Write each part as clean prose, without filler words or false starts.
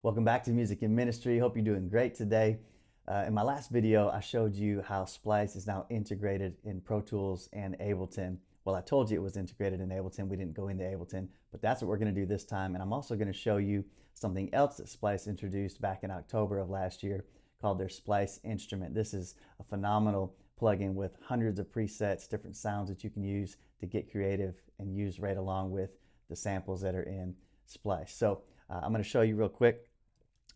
Welcome back to Music in Ministry. Hope you're doing great today. In my last video, I showed you how Splice is now integrated in Pro Tools and Ableton. Well, I told you it was integrated in Ableton. We didn't go into Ableton, but that's what we're going to do this time. And I'm also going to show you something else that Splice introduced back in October of last year called their Splice Instrument. This is a phenomenal plugin with hundreds of presets, different sounds that you can use to get creative and use right along with the samples that are in Splice. So I'm going to show you real quick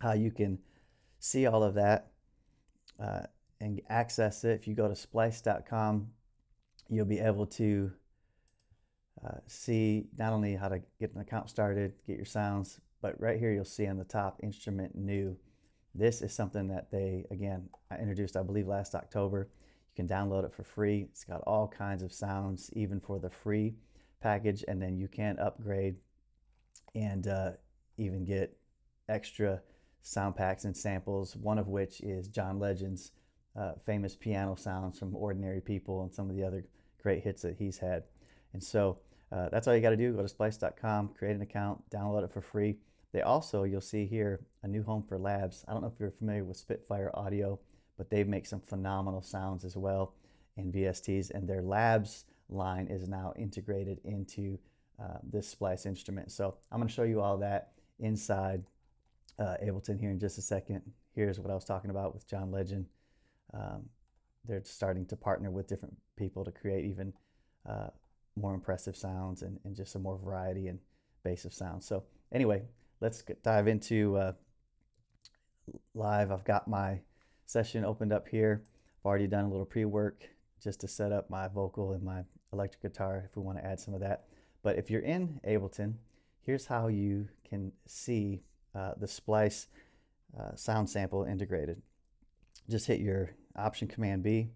how you can see all of that and access it. If you go to splice.com, you'll be able to see not only how to get an account started, get your sounds, but right here you'll see on the top, Instrument New. This is something that I introduced, I believe, last October. You can download it for free. It's got all kinds of sounds, even for the free package, and then you can upgrade and even get extra sound packs and samples, one of which is John Legend's famous piano sounds from Ordinary People and some of the other great hits that he's had. And so that's all you got to do. Go to splice.com, create an account, download it for free. They also, you'll see here, a new home for labs. I don't know if you're familiar with Spitfire Audio, but they make some phenomenal sounds as well in VSTs, and their labs line is now integrated into this Splice instrument. So I'm going to show you all that inside Ableton here in just a second. Here's what I was talking about with John Legend. They're starting to partner with different people to create even more impressive sounds and just some more variety and bass of sound. So anyway, let's dive into live. I've got my session opened up here. I've already done a little pre-work just to set up my vocal and my electric guitar if we want to add some of that. But if you're in Ableton, here's how you can see the Splice sound sample integrated. Just hit your Option Command B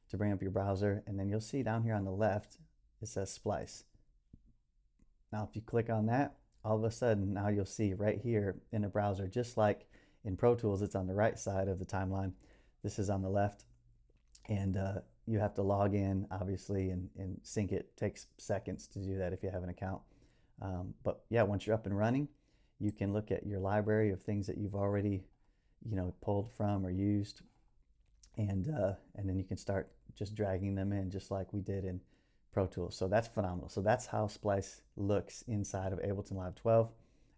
to bring up your browser, and then you'll see down here on the left it says Splice. Now if you click on that, all of a sudden now you'll see right here in the browser, just like in Pro Tools, it's on the right side of the timeline. This is on the left, and you have to log in obviously and sync it. It takes seconds to do that if you have an account. But yeah, once you're up and running, you can look at your library of things that you've already, pulled from or used, and then you can start just dragging them in, just like we did in Pro Tools. So that's phenomenal. So that's how Splice looks inside of Ableton Live 12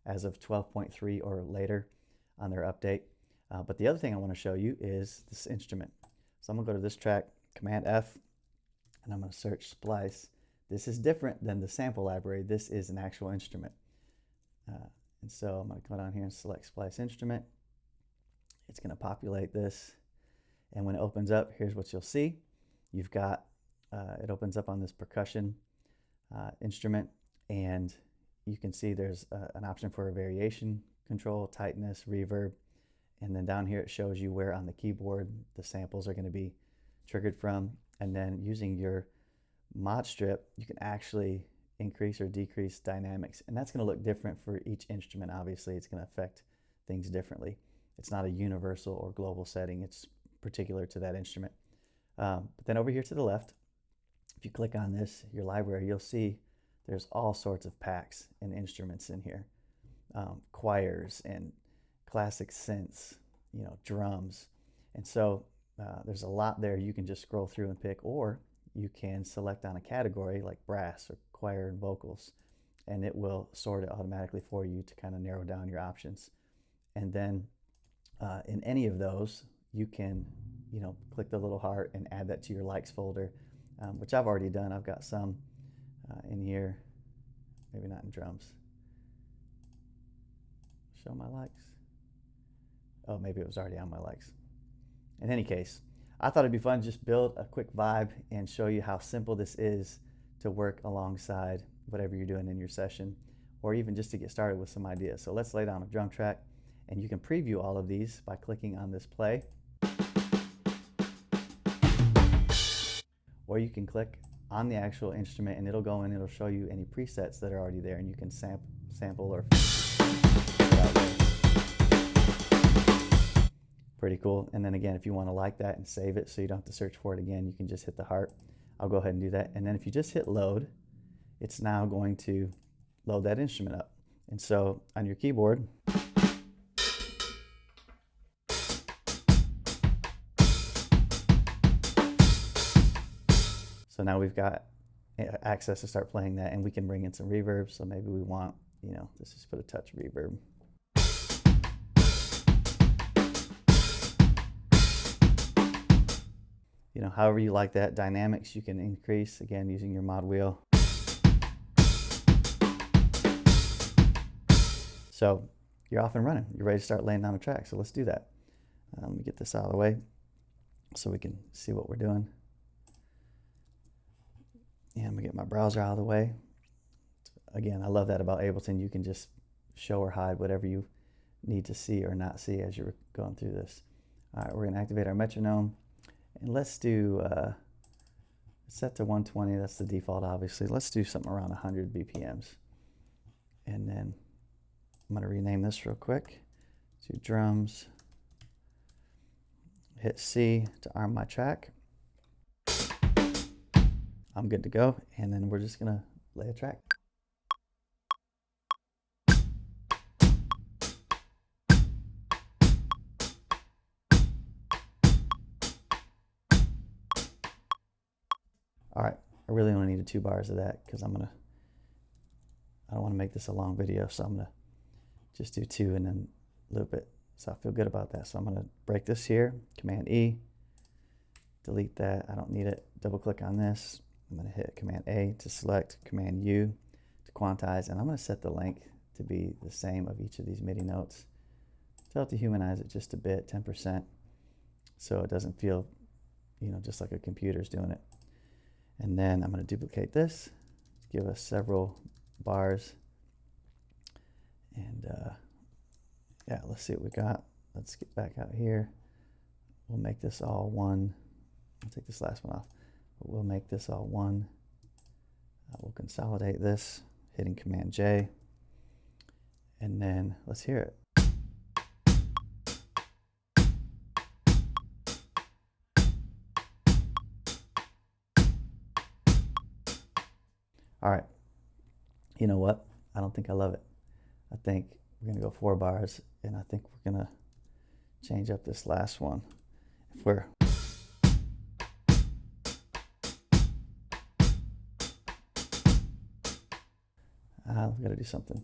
as of 12.3 or later on their update. But the other thing I want to show you is this instrument. So I'm gonna go to this track, Command F, and I'm gonna search Splice. This is different than the sample library. This is an actual instrument. And so I'm going to go down here and select Splice Instrument. It's going to populate this. And when it opens up, here's what you'll see. You've got, it opens up on this percussion instrument, and you can see there's an option for a variation control, tightness, reverb. And then down here it shows you where on the keyboard the samples are going to be triggered from. And then using your mod strip, you can actually increase or decrease dynamics, and that's going to look different for each instrument. Obviously, it's going to affect things differently. It's not a universal or global setting. It's particular to that instrument. But then over here to the left, if you click on this, your library, you'll see there's all sorts of packs and instruments in here. Choirs and classic synths, drums. And so there's a lot there. You can just scroll through and pick, or you can select on a category like brass or choir and vocals, and it will sort it automatically for you to kind of narrow down your options. And then in any of those, you can click the little heart and add that to your likes folder, which I've already done. I've got some in here, maybe not in drums. Show my likes. Oh, maybe it was already on my likes. In any case, I thought it'd be fun to just build a quick vibe and show you how simple this is to work alongside whatever you're doing in your session, or even just to get started with some ideas. So let's lay down a drum track, and you can preview all of these by clicking on this play, or you can click on the actual instrument and it'll go in, it'll show you any presets that are already there, and you can sample or pretty cool. And then again, if you want to like that and save it so you don't have to search for it again, you can just hit the heart. I'll go ahead and do that. And then if you just hit load, it's now going to load that instrument up. And so on your keyboard, So now we've got access to start playing that, and we can bring in some reverb. So maybe we want, let's just put a touch reverb. However you like that. Dynamics you can increase, again, using your mod wheel. So you're off and running. You're ready to start laying down a track. So let's do that. Let me get this out of the way so we can see what we're doing. And I'm gonna get my browser out of the way. Again, I love that about Ableton. You can just show or hide whatever you need to see or not see as you're going through this. All right, we're gonna activate our metronome. And let's do, set to 120, that's the default obviously. Let's do something around 100 BPMs. And then I'm gonna rename this real quick to drums. Hit C to arm my track. I'm good to go. And then we're just gonna lay a track. All right, I really only needed 2 bars of that because I don't want to make this a long video, so I'm gonna just do 2 and then loop it. So I feel good about that. So I'm gonna break this here, Command E, delete that, I don't need it. Double click on this. I'm gonna hit Command A to select, Command U to quantize, and I'm gonna set the length to be the same of each of these MIDI notes. Tell it to humanize it just a bit, 10%, so it doesn't feel, just like a computer's doing it. And then I'm going to duplicate this, give us several bars. And yeah, let's see what we got. Let's get back out here. We'll make this all one. I'll take this last one off. But we'll make this all one. We'll consolidate this, hitting Command J. And then let's hear it. All right, you know what? I don't think I love it. I think we're gonna go 4 bars, and I think we're gonna change up this last one. If we're we gotta do something.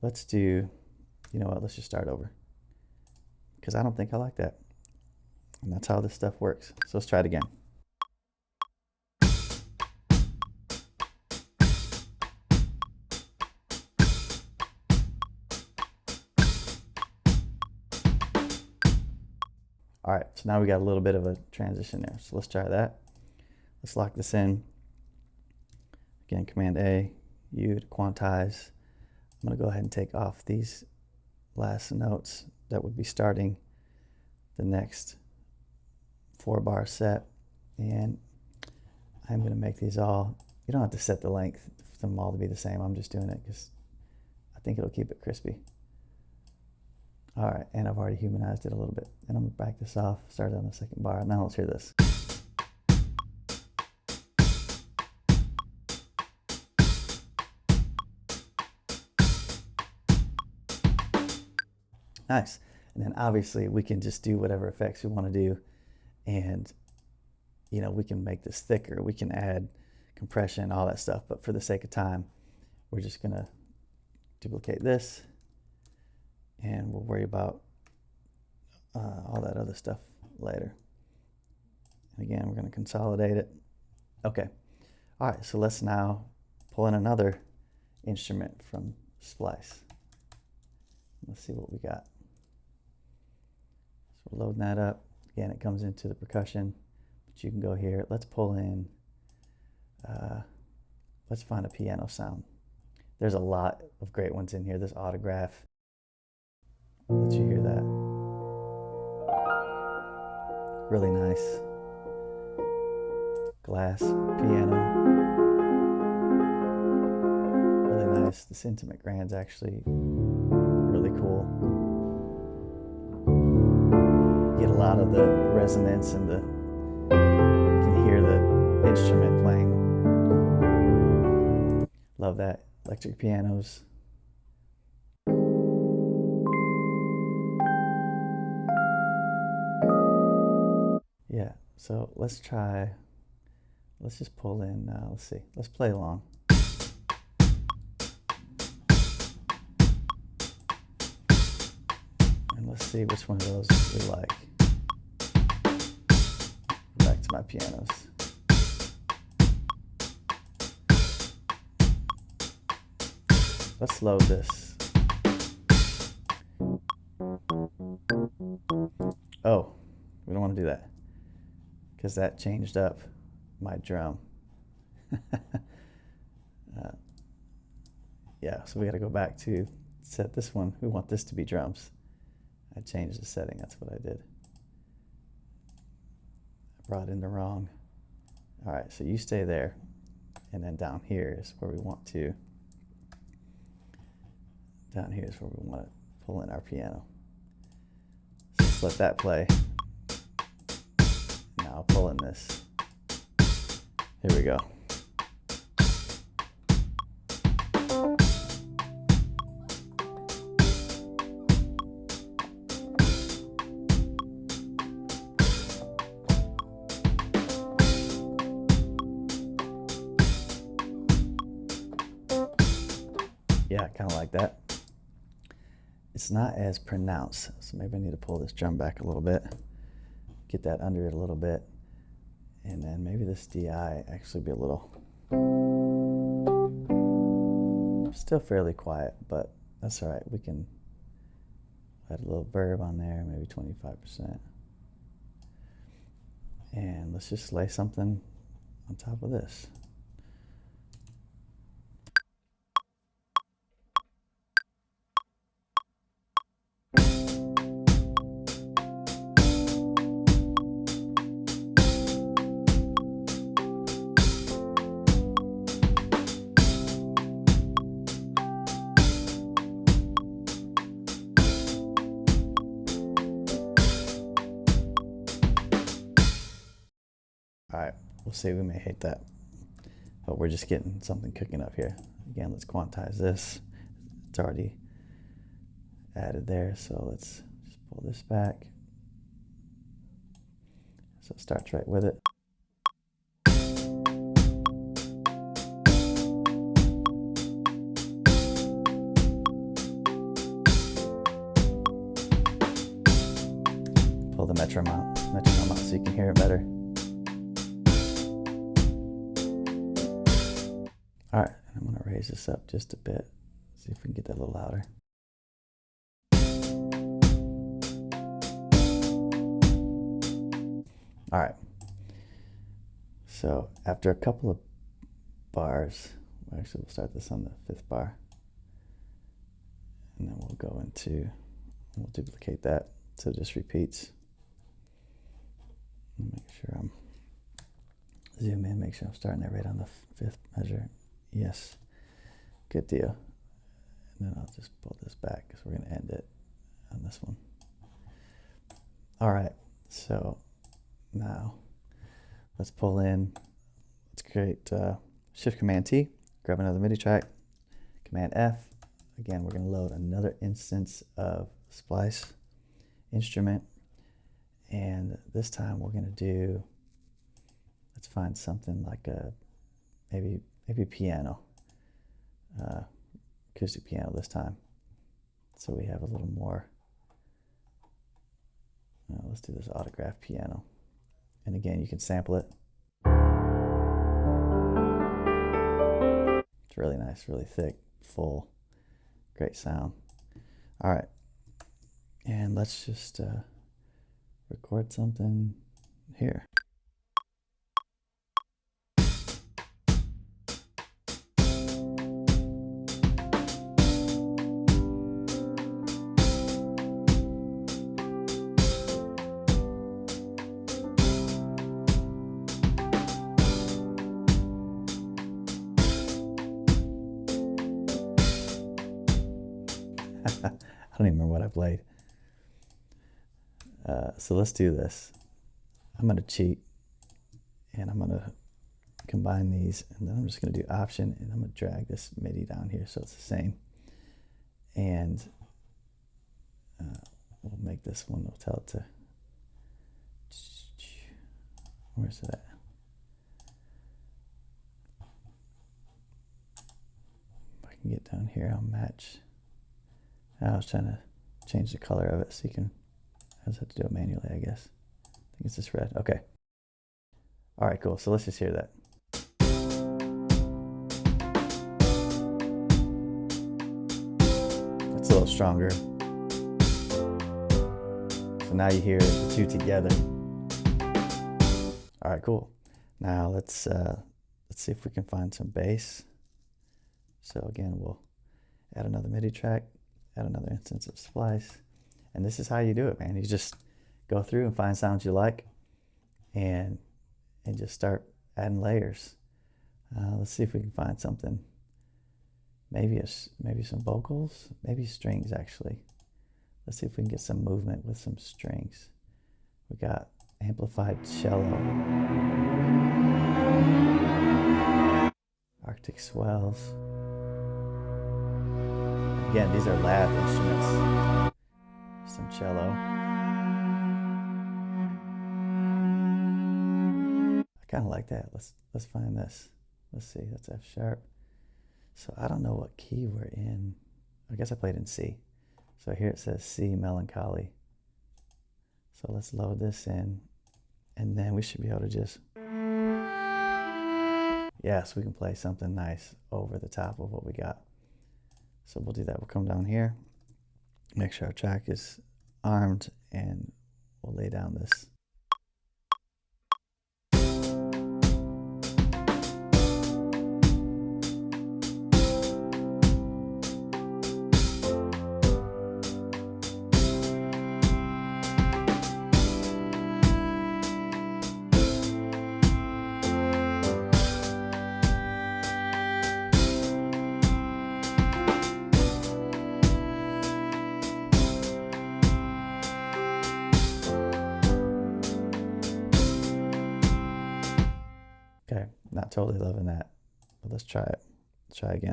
Let's do, you know what? Let's just start over, because I don't think I like that, and that's how this stuff works. So let's try it again. All right, so now we got a little bit of a transition there. So let's try that. Let's lock this in. Again, Command A, U to quantize. I'm gonna go ahead and take off these last notes that would be starting the next 4-bar set. And I'm gonna make these all, you don't have to set the length for them all to be the same. I'm just doing it because I think it'll keep it crispy. All right, and I've already humanized it a little bit. And I'm gonna back this off, start on the 2nd bar. Now let's hear this. Nice. And then obviously we can just do whatever effects we wanna do. And we can make this thicker. We can add compression, all that stuff. But for the sake of time, we're just gonna duplicate this. And we'll worry about all that other stuff later. And again, we're going to consolidate it. Okay. All right, so let's now pull in another instrument from Splice. Let's see what we got. So we're loading that up. Again, it comes into the percussion, but you can go here. Let's pull in, let's find a piano sound. There's a lot of great ones in here. This Autograph. Let you hear that. Really nice. Glass piano. Really nice. This Intimate Grand's actually really cool. You get a lot of the resonance and you can hear the instrument playing. Love that. Electric pianos. Yeah, so let's try let's just pull in, let's see, let's play along. And let's see which one of those we like. Back to my pianos. Let's load this. Oh, we don't want to do that because that changed up my drum. Yeah, so we got to go back to set this one. We want this to be drums. I changed the setting. That's what I did. I brought in the wrong. All right, so you stay there. And then down here is where we want to. Down here is where we want to pull in our piano. So let's let that play. Now I'll pull in this. Here we go. Yeah, kind of like that. It's not as pronounced, so maybe I need to pull this drum back a little bit, get that under it a little bit, and then maybe this DI actually be a little, still fairly quiet, but that's all right. We can add a little verb on there, maybe 25%. And let's just lay something on top of this. All right, we'll see, we may hate that, but we're just getting something cooking up here. Again, let's quantize this. It's already added there, so let's just pull this back. So it starts right with it. Pull the metronome out so you can hear it better. All right, I'm gonna raise this up just a bit. See if we can get that a little louder. All right, so after a couple of bars, actually we'll start this on the 5th bar, and then we'll go into, we'll duplicate that so it just repeats. Make sure I'm zoom in, make sure I'm starting that right on the 5th measure. Yes, good deal. And then I'll just pull this back because we're going to end it on this one. All right, so now let's pull in, let's create Shift Command T, grab another MIDI track, Command F. Again, we're going to load another instance of Splice Instrument. And this time we're going to do, let's find something like a, maybe piano, acoustic piano this time. So we have a little more, let's do this autograph piano. And again, you can sample it. It's really nice, really thick, full, great sound. All right, and let's just record something here. I don't even remember what I played. So let's do this. I'm going to cheat, and I'm going to combine these, and then I'm just going to do Option, and I'm going to drag this MIDI down here so it's the same. And we'll make this one, we'll tell it to, where's it at? can get down here, I'll match. I was trying to change the color of it so you can, I just have to do it manually, I guess. I think it's this red, okay. All right, cool, so let's just hear that. It's a little stronger. So now you hear the two together. All right, cool. Now let's see if we can find some bass. So again, we'll add another MIDI track, add another instance of Splice. And this is how you do it, man. You just go through and find sounds you like and just start adding layers. Let's see if we can find something. Maybe some vocals, maybe strings actually. Let's see if we can get some movement with some strings. We got amplified cello, Arctic swells. Again, these are lab instruments. Some cello. I kind of like that. Let's find this. Let's see. That's F sharp. So I don't know what key we're in. I guess I played in C. So here it says C melancholy. So let's load this in, and then we should be able to just, yes, we can play something nice over the top of what we got. So we'll do that. We'll come down here, make sure our track is armed, and we'll lay down this. Okay, not totally loving that, but let's try it. Let's try again.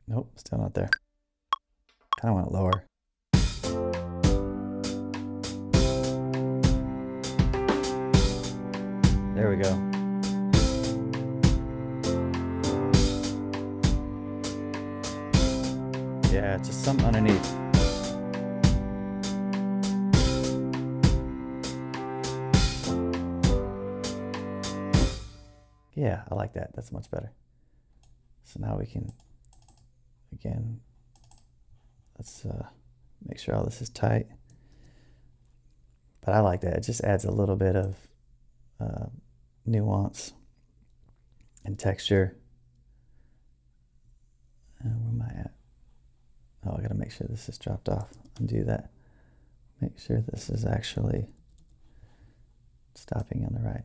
Nope, still not there. Kind of want it lower. There we go. Yeah, it's just something underneath. Yeah, I like that. That's much better. So now we can, again, let's make sure all this is tight. But I like that. It just adds a little bit of nuance and texture. Where am I at? Oh, I gotta make sure this is dropped off. Undo that. Make sure this is actually stopping on the right.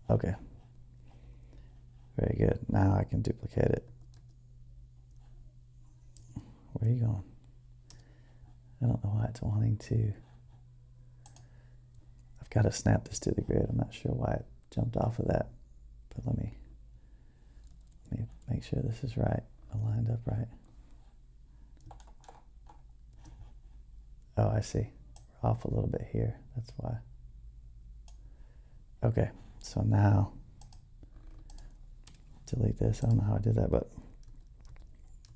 Okay. Very good. Now I can duplicate it. Where are you going? I don't know why it's wanting to. I've got to snap this to the grid. I'm not sure why it jumped off of that, but let me make sure this is right, aligned up right. Oh, I see. We're off a little bit here. That's why. Okay, so now delete this. I don't know how I did that, but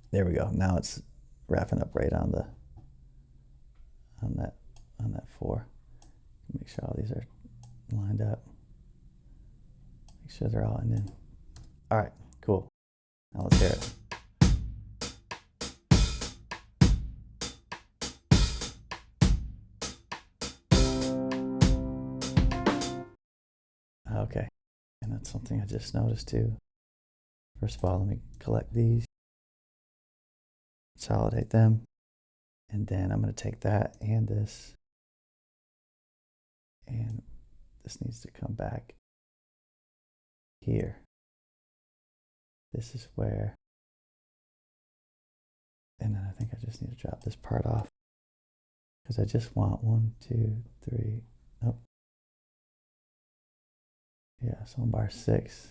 there we go. Now it's wrapping up right on the on that 4. Make sure all these are lined up. Make sure they're all in. All right, cool. Now let's hear it. Okay, and that's something I just noticed too. First of all, let me collect these, consolidate them, and then I'm going to take that and this, and this needs to come back here. This is where, and then I think I just need to drop this part off because I just want 1, 2, 3, nope, Yeah, so on bar 6.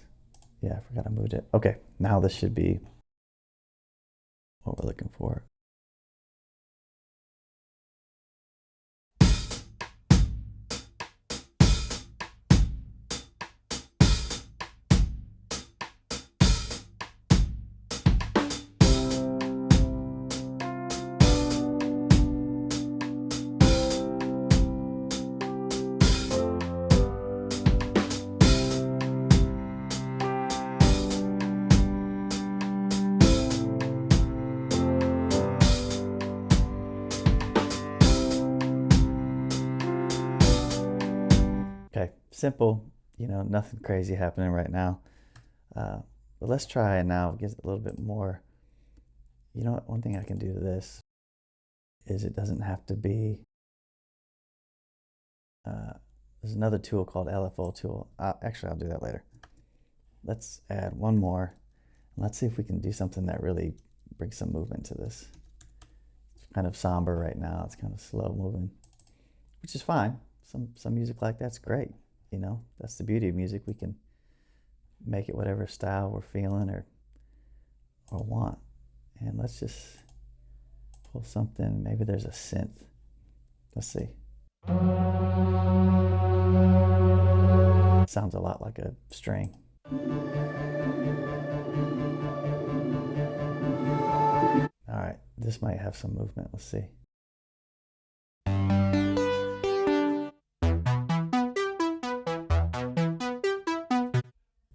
Yeah, I forgot I moved it. Okay, now this should be what we're looking for. Okay, simple, you know, nothing crazy happening right now. But let's try and now get a little bit more. You know what, one thing I can do to this is it doesn't have to be, there's another tool called LFO tool. Actually, I'll do that later. Let's add one more. Let's see if we can do something that really brings some movement to this. It's kind of somber right now. It's kind of slow moving, which is fine. Some music like that's great. You know, that's the beauty of music. We can make it whatever style we're feeling or want. And let's just pull something. Maybe there's a synth. Let's see. Sounds a lot like a string. All right, this might have some movement. Let's see.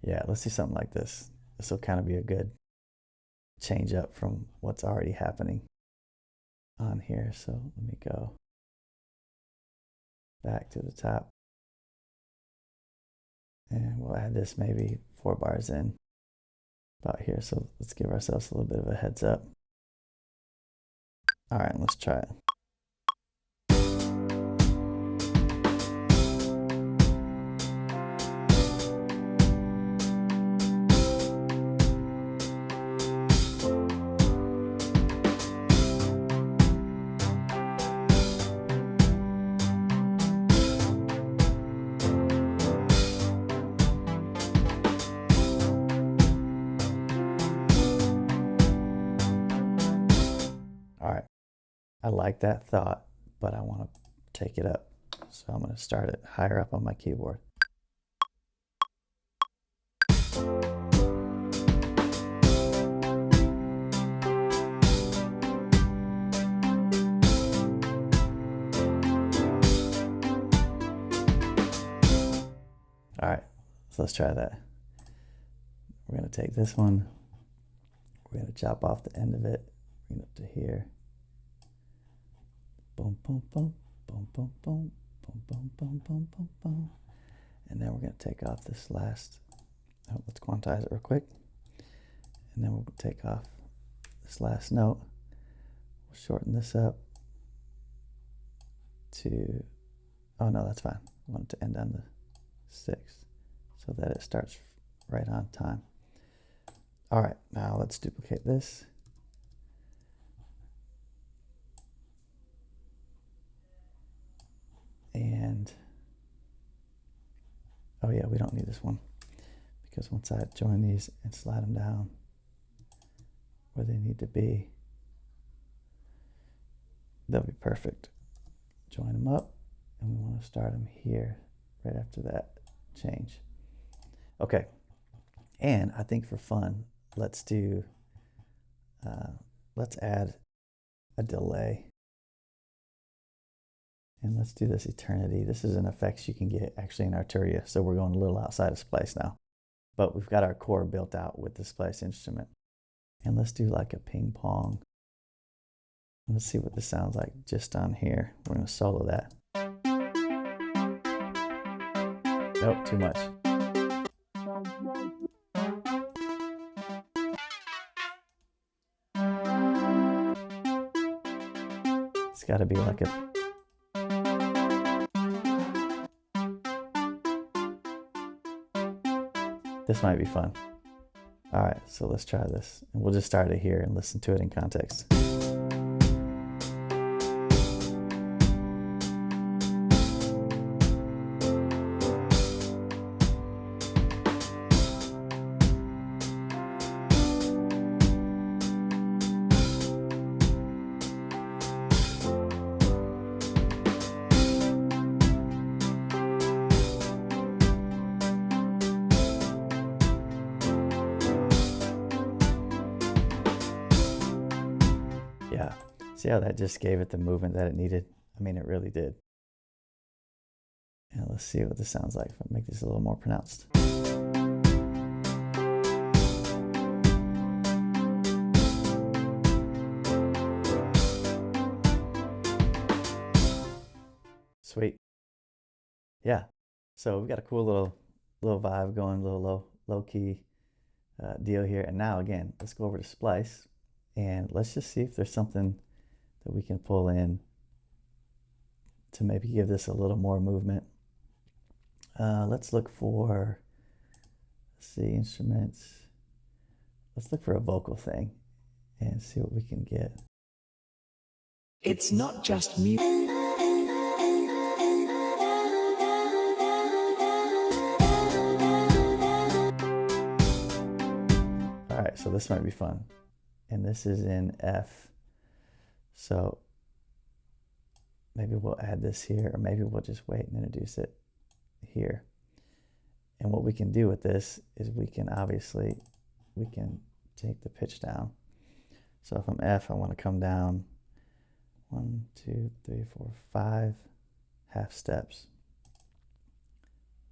Yeah, let's see something like this. This will kind of be a good change up from what's already happening on here. So let me go back to the top. And we'll add this maybe 4 bars in about here. So let's give ourselves a little bit of a heads up. All right, let's try it. All right, I like that thought, but I want to take it up. So I'm going to start it higher up on my keyboard. All right, so let's try that. We're going to take this one. We're going to chop off the end of it. Bring it up to here. Boom, boom, boom, boom, boom, boom, boom, boom, boom, boom, boom, boom. And then we're going to take off this last. Oh, let's quantize it real quick. And then we'll take off this last note. We'll shorten this up to, oh no, that's fine. I want it to end on the 6th so that it starts right on time. All right, now let's duplicate this. And, oh yeah, we don't need this one because once I join these and slide them down where they need to be, they'll be perfect. Join them up, and we want to start them here right after that change. Okay, and I think for fun, let's do, let's add a delay. And let's do this eternity. This is an effects you can get actually in Arturia. So we're going a little outside of Splice now. But we've got our core built out with the Splice instrument. And let's do like a ping pong. Let's see what this sounds like just on here. We're going to solo that. Nope, too much. It's got to be like a... This might be fun. All right, so let's try this. And we'll just start it here and listen to it in context. See how that just gave it the movement that it needed? I mean, it really did. And let's see what this sounds like if I make this a little more pronounced. Sweet. Yeah. So we've got a cool little vibe going, a little low key deal here. And now again, let's go over to Splice and let's just see if there's something that we can pull in to maybe give this a little more movement. Let's look for, let's see, instruments. Let's look for a vocal thing and see what we can get. It's not just music. All right, so this might be fun. And this is in F. So maybe we'll add this here, or maybe we'll just wait and introduce it here. And what we can do with this is we can take the pitch down. So if I'm F, I want to come down 1, 2, 3, 4, 5 half steps.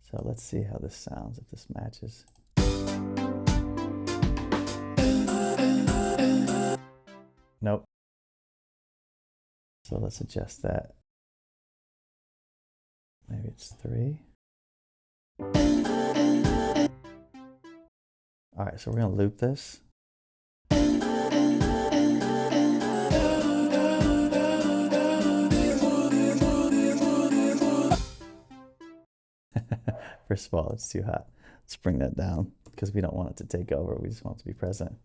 So let's see how this sounds, if this matches. Nope. So let's adjust that. Maybe it's 3. All right, so we're gonna loop this. First of all, it's too hot. Let's bring that down because we don't want it to take over. We just want it to be present.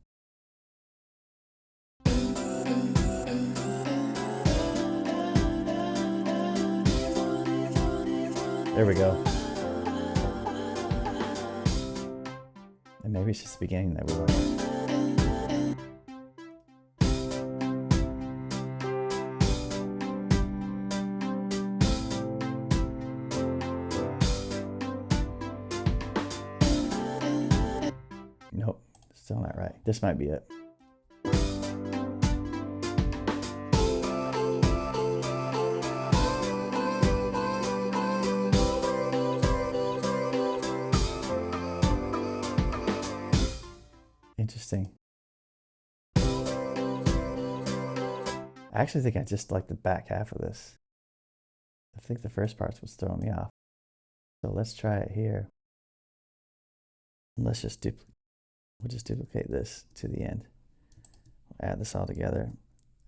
There we go. And maybe it's just the beginning that we like. Nope, still not right. This might be it. Interesting. I actually think I just like the back half of this. I think the first part's what's throwing me off. So let's try it here. Let's just we'll just duplicate this to the end. We'll add this all together.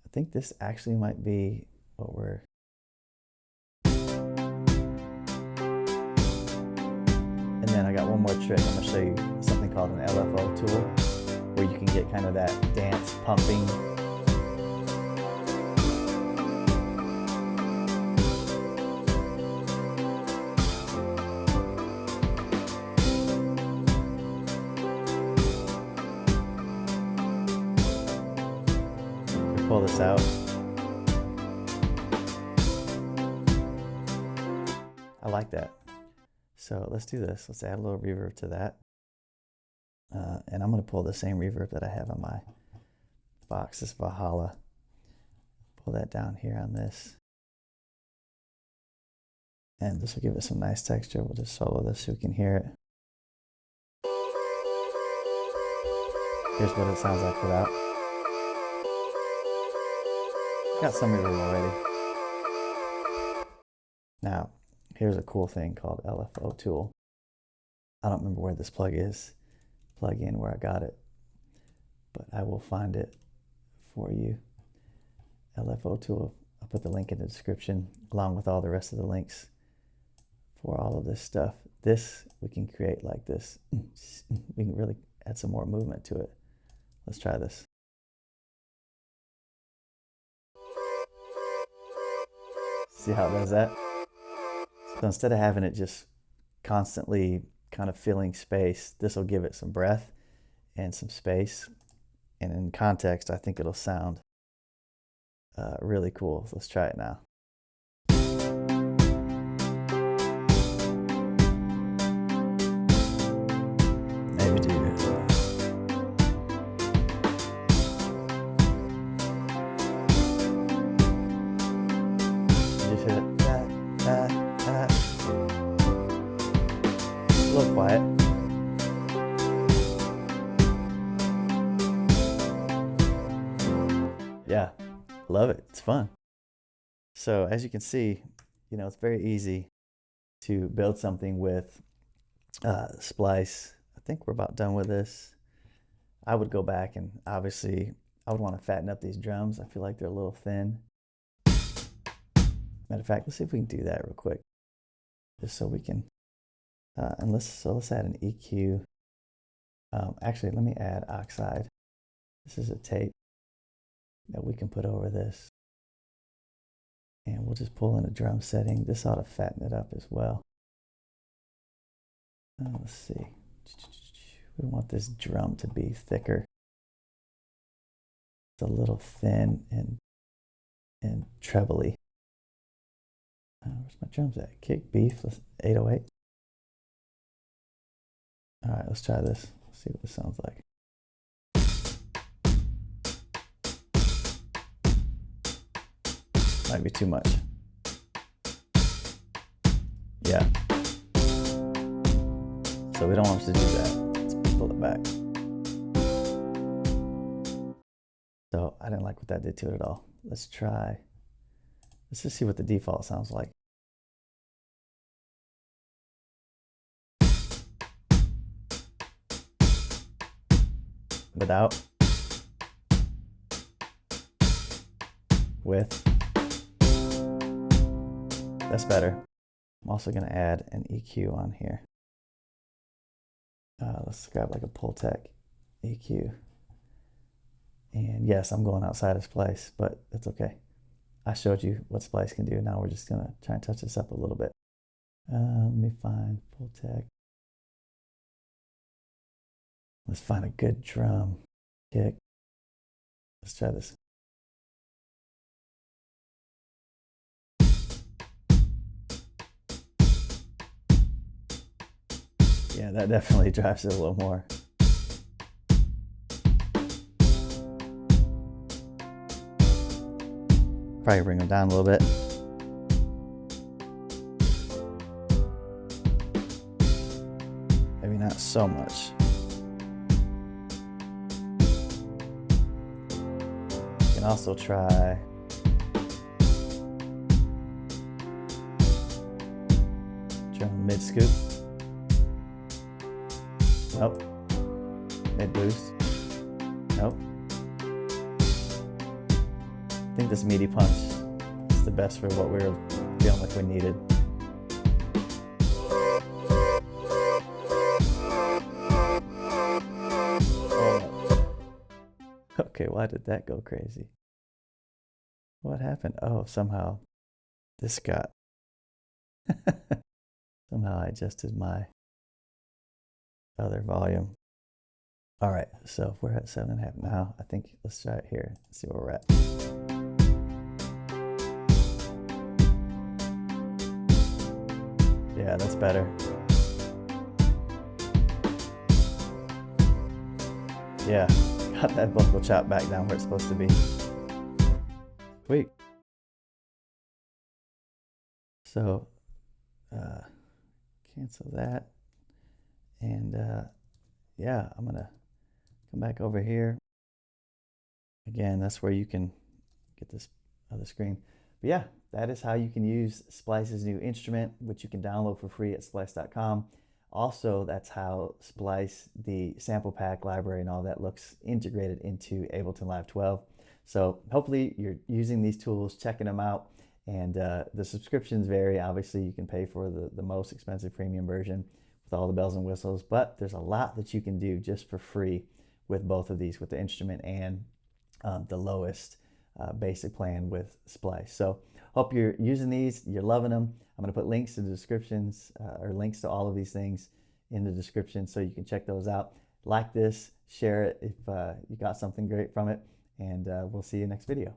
I think this actually might be what we're. And then I got one more trick. I'm gonna show you something called an LFO tool, where you can get kind of that dance pumping. Pull this out. I like that. So let's do this. Let's add a little reverb to that. And I'm going to pull the same reverb that I have on my Vox, this Valhalla. Pull that down here on this. And this will give it some nice texture. We'll just solo this so we can hear it. Here's what it sounds like without. Got some reverb already. Now, here's a cool thing called LFO tool. I don't remember where this plug is. Plug in where I got it, but I will find it for you. LFO tool. I'll put the link in the description along with all the rest of the links for all of this stuff. This we can create like this. We can really add some more movement to it. Let's try this. See how it does that? So instead of having it just constantly kind of filling space, this will give it some breath and some space. And in context, I think it'll sound really cool. So let's try it now. Maybe do love it. It's fun. So as you can see, you know, it's very easy to build something with Splice. I think we're about done with this. I would go back and obviously I would want to fatten up these drums. I feel like they're a little thin. Matter of fact, let's see if we can do that real quick, just so we can. And let's add an EQ. Actually, let me add oxide. This is a tape that we can put over this, and we'll just pull in a drum setting. This ought to fatten it up as well. Let's see. We want this drum to be thicker. It's a little thin and trebly. Where's my drums at? Kick, beef, 808. All right, let's try this. Let's see what this sounds like. Might be too much. Yeah. So we don't want to do that. Let's pull it back. So I didn't like what that did to it at all. Let's just see what the default sounds like. Without. With. That's better. I'm also going to add an EQ on here. Let's grab like a Pultec EQ. And yes, I'm going outside of Splice, but it's okay. I showed you what Splice can do. Now we're just gonna try and touch this up a little bit. Let me find Pultec. Let's find a good drum kick. Let's try this. Yeah, that definitely drives it a little more. Probably bring them down a little bit. Maybe not so much. You can also try drum mid scoop. Nope. Mid boost. Nope. I think this meaty punch is the best for what we were feeling like we needed. Oh. Okay, why did that go crazy? What happened? Oh, somehow this got... somehow I adjusted my other volume. All right, so if we're at 7.5 now, I think let's try it here and see where we're at. Yeah, that's better. Yeah, got that vocal chop back down where it's supposed to be. Sweet. So, cancel that. And yeah, I'm gonna come back over here. Again, that's where you can get this other screen. But yeah, that is how you can use Splice's new instrument, which you can download for free at splice.com. Also, that's how Splice, the sample pack library and all that looks integrated into Ableton Live 12. So hopefully you're using these tools, checking them out, and the subscriptions vary. Obviously, you can pay for the most expensive premium version with all the bells and whistles, but there's a lot that you can do just for free with both of these, with the instrument and the lowest basic plan with Splice. So hope you're using these, you're loving them. I'm going to put links in the descriptions or links to all of these things in the description so you can check those out. Like this, share it if you got something great from it, and we'll see you next video.